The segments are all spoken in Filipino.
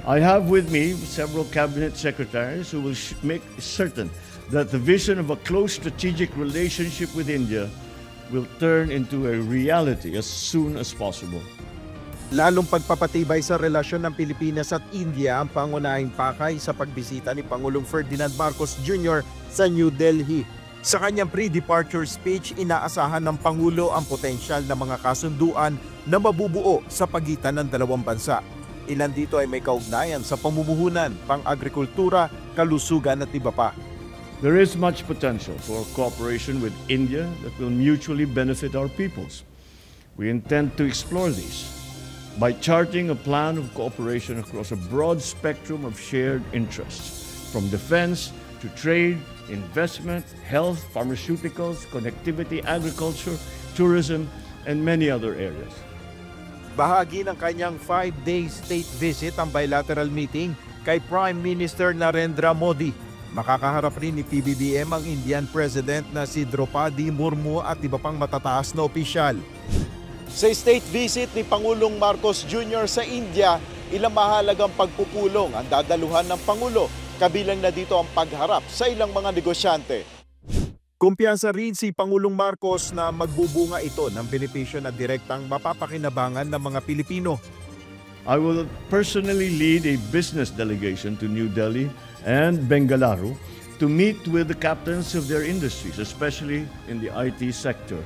I have with me several cabinet secretaries who will make certain that the vision of a close strategic relationship with India will turn into a reality as soon as possible. Lalong pagpapatibay sa relasyon ng Pilipinas at India ang pangunahing pakay sa pagbisita ni Pangulong Ferdinand Marcos Jr. sa New Delhi. Sa kanyang pre-departure speech, inaasahan ng Pangulo ang potensyal na mga kasunduan na mabubuo sa pagitan ng dalawang bansa. Ilan dito ay may kaugnayan sa pamumuhunan, pang-agrikultura, kalusugan at iba pa. There is much potential for cooperation with India that will mutually benefit our peoples. We intend to explore these by charting a plan of cooperation across a broad spectrum of shared interests, from defense to trade, investment, health, pharmaceuticals, connectivity, agriculture, tourism, and many other areas. Bahagi ng kanyang 5-day state visit ang bilateral meeting kay Prime Minister Narendra Modi. Makakaharap rin ni PBBM ang Indian President na si Draupadi Murmu at iba pang matataas na opisyal. Sa state visit ni Pangulong Marcos Jr. sa India, ilang mahalagang pagpupulong ang dadaluhan ng Pangulo, kabilang na dito ang pagharap sa ilang mga negosyante. Kumpiyansa rin si Pangulong Marcos na magbubunga ito ng benepisyo na direktang mapapakinabangan ng mga Pilipino. I will personally lead a business delegation to New Delhi and Bengaluru to meet with the captains of their industries, especially in the IT sector,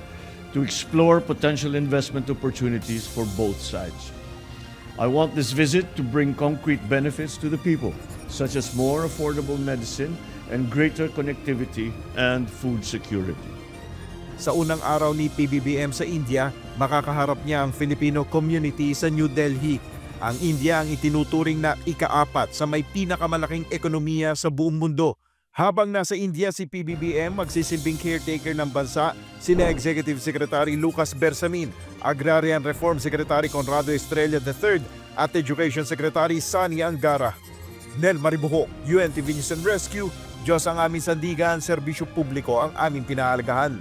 to explore potential investment opportunities for both sides. I want this visit to bring concrete benefits to the people, such as more affordable medicine and greater connectivity and food security. Sa unang araw ni PBBM sa India, makakaharap niya ang Filipino community sa New Delhi. Ang India ang itinuturing na ika-4 sa may pinakamalaking ekonomiya sa buong mundo. Habang nasa India si PBBM, magsisilbing caretaker ng bansa sina Executive Secretary Lucas Bersamin, Agrarian Reform Secretary Conrado Estrella III at Education Secretary Sani Angara. Nel Maribuho, UNTV News and Rescue, Diyos ang aming sandigan, serbisyo publiko ang aming pinahalagahan.